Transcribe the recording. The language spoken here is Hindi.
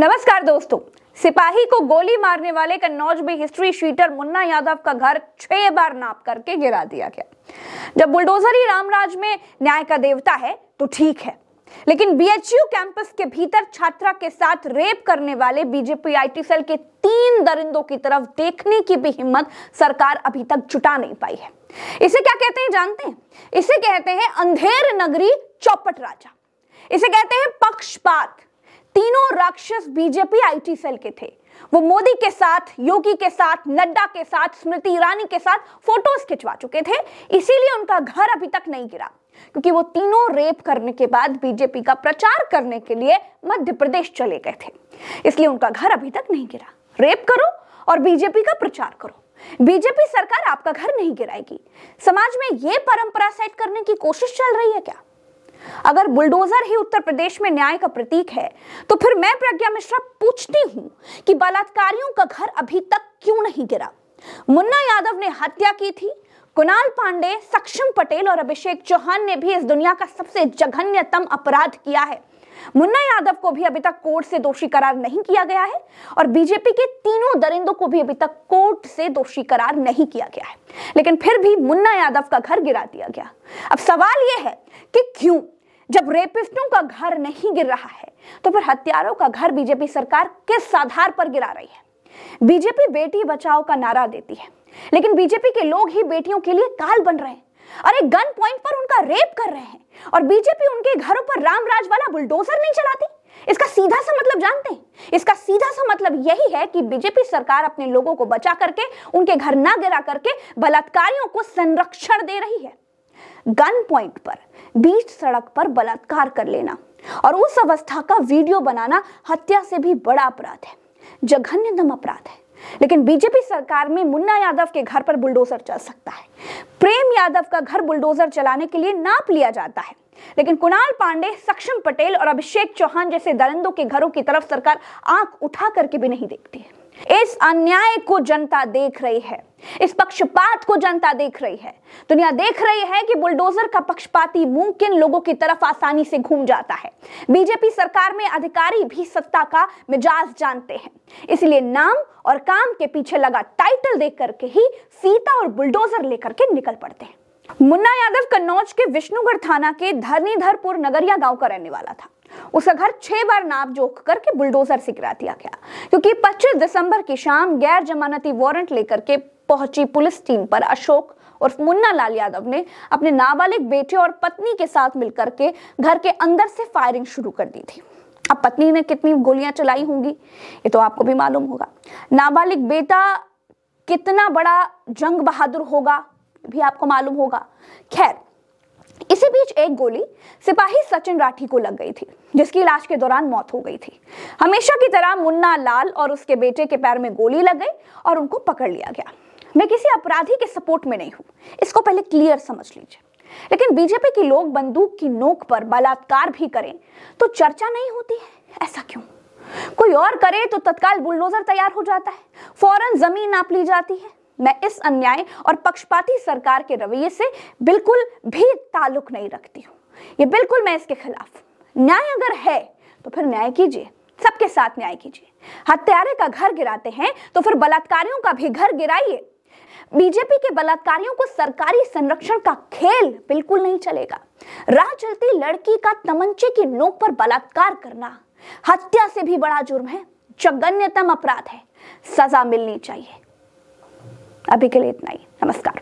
नमस्कार दोस्तों। सिपाही को गोली मारने वाले कन्नौज में हिस्ट्री शीटर मुन्ना यादव का घर 6 बार नाप करके गिरा दिया गया। जब बुलडोजर ही रामराज में न्याय का देवता है तो ठीक है, लेकिन बीएचयू कैंपस के भीतर छात्रा के साथ रेप करने वाले बीजेपी आईटी सेल के 3 दरिंदों की तरफ देखने की भी हिम्मत सरकार अभी तक जुटा नहीं पाई है। इसे क्या कहते हैं जानते हैं? इसे कहते हैं अंधेर नगरी चौपट राजा। इसे कहते हैं पक्षपात। तीनों राक्षस बीजेपी आईटी सेल के थे। वो मोदी के साथ, योगी के साथ, नड्डा के साथ, स्मृति ईरानी के साथ फोटोज खिंचवा चुके थे। इसीलिए उनका घर अभी तक नहीं गिरा, क्योंकि वो तीनों रेप करने के बाद बीजेपी का प्रचार करने के लिए मध्य प्रदेश चले गए थे। इसलिए उनका घर अभी तक नहीं गिरा। रेप करो और बीजेपी का प्रचार करो। बीजेपी सरकार आपका घर नहीं गिराएगी। समाज में ये परंपरा सेट करने की कोशिश चल रही है क्या? अगर बुलडोजर ही उत्तर प्रदेश में न्याय का प्रतीक है, तो फिर मैं प्रज्ञा मिश्रा पूछती हूं कि बलात्कारियों का घर अभी तक क्यों नहीं गिरा? मुन्ना यादव ने हत्या की थी। कुणाल पांडे, सक्षम पटेल और अभिषेक चौहान ने भी इस दुनिया का सबसे जघन्यतम अपराध किया है। मुन्ना यादव को भी अभी तक कोर्ट से दोषी करार नहीं किया गया है और बीजेपी के तीनों दरिंदों को भी अभी तक कोर्ट से दोषी करार नहीं किया गया है, लेकिन फिर भी मुन्ना यादव का घर गिरा दिया गया। अब सवाल यह है कि क्यों? जब रेपिस्टों का घर नहीं गिर रहा है, तो फिर हत्यारों का घर बीजेपी सरकार किस आधार पर गिरा रही है? बीजेपी बेटी बचाओ का नारा देती है, लेकिन बीजेपी के लोग ही बेटियों के लिए काल बन रहे हैं। अरे गन पॉइंट पर उनका रेप कर रहे हैं और बीजेपी उनके घरों पर रामराज वाला बुलडोजर नहीं चलाती। इसका सीधा सा मतलब जानते हैं? इसका सीधा सा मतलब यही है कि बीजेपी सरकार अपने लोगों को बचा करके, उनके घर ना गिरा करके बलात्कारियों को संरक्षण दे रही है। गन पॉइंट पर, बीच सड़क पर बलात्कार कर लेना और उस अवस्था का वीडियो बनाना हत्या से भी बड़ा अपराध है, जघन्यतम अपराध है। लेकिन बीजेपी सरकार में मुन्ना यादव के घर पर बुलडोजर चल सकता है। प्रेम यादव का घर बुलडोजर चलाने के लिए नाप लिया जाता है, लेकिन कुणाल पांडे, सक्षम पटेल और अभिषेक चौहान जैसे दरिंदों के घरों की तरफ सरकार आंख उठा करके भी नहीं देखती है। इस अन्याय को जनता देख रही है, इस पक्षपात को जनता देख रही है। दुनिया देख रही है कि बुलडोजर का पक्षपाती मुंह किन लोगों की तरफ आसानी से घूम जाता है। बीजेपी सरकार में अधिकारी भी सत्ता का मिजाज जानते हैं, इसलिए नाम और काम के पीछे लगा टाइटल देख करके ही फीता और बुलडोजर लेकर के निकल पड़ते हैं। मुन्ना यादव कन्नौज के विष्णुगढ़ थाना के धरनीधरपुर नगरिया गांव का रहने वाला था। उसका घर 6 बार नाप जोख करके बुलडोजर से गिरा दिया गया, क्योंकि 25 दिसंबर की शाम गैर जमानती वारंट लेकर के पहुंची पुलिस टीम पर अशोक और मुन्ना लाल यादव ने अपने नाबालिग बेटे और पत्नी के साथ मिलकर के घर के अंदर से फायरिंग शुरू कर दी थी। अब पत्नी ने कितनी गोलियां चलाई होंगी ये तो आपको भी मालूम होगा। नाबालिग बेटा कितना बड़ा जंग बहादुर होगा भी आपको मालूम होगा। खैर, इसी बीच एक गोली सिपाही सचिन राठी को लग गई थी, जिसकी इलाज के दौरान मौत हो गई थी। हमेशा की तरह मुन्ना लाल और उसके बेटे के पैर में गोली लग गई और उनको पकड़ लिया गया। मैं किसी अपराधी के सपोर्ट में नहीं हूं, इसको पहले क्लियर समझ लीजिए। लेकिन बीजेपी के लोग बंदूक की नोक पर बलात्कार भी करें तो चर्चा नहीं होती है, ऐसा क्यों? कोई और करे तो तत्काल बुलडोजर तैयार हो जाता है, फौरन जमीन नाप ली जाती है। मैं इस अन्याय और पक्षपाती सरकार के रवैये से बिल्कुल भी ताल्लुक नहीं रखती हूँ। ये बिल्कुल मैं इसके खिलाफ। न्याय अगर है तो फिर न्याय कीजिए, सबके साथ न्याय कीजिए। हत्यारे का घर गिराते हैं तो फिर बलात्कारियों का भी घर गिराइए। बीजेपी के बलात्कारियों को सरकारी संरक्षण का खेल बिल्कुल नहीं चलेगा। राह चलती लड़की का तमंचे की नोक पर बलात्कार करना हत्या से भी बड़ा जुर्म है, जघन्यतम अपराध है, सजा मिलनी चाहिए। अभी के लिए इतना ही। नमस्कार।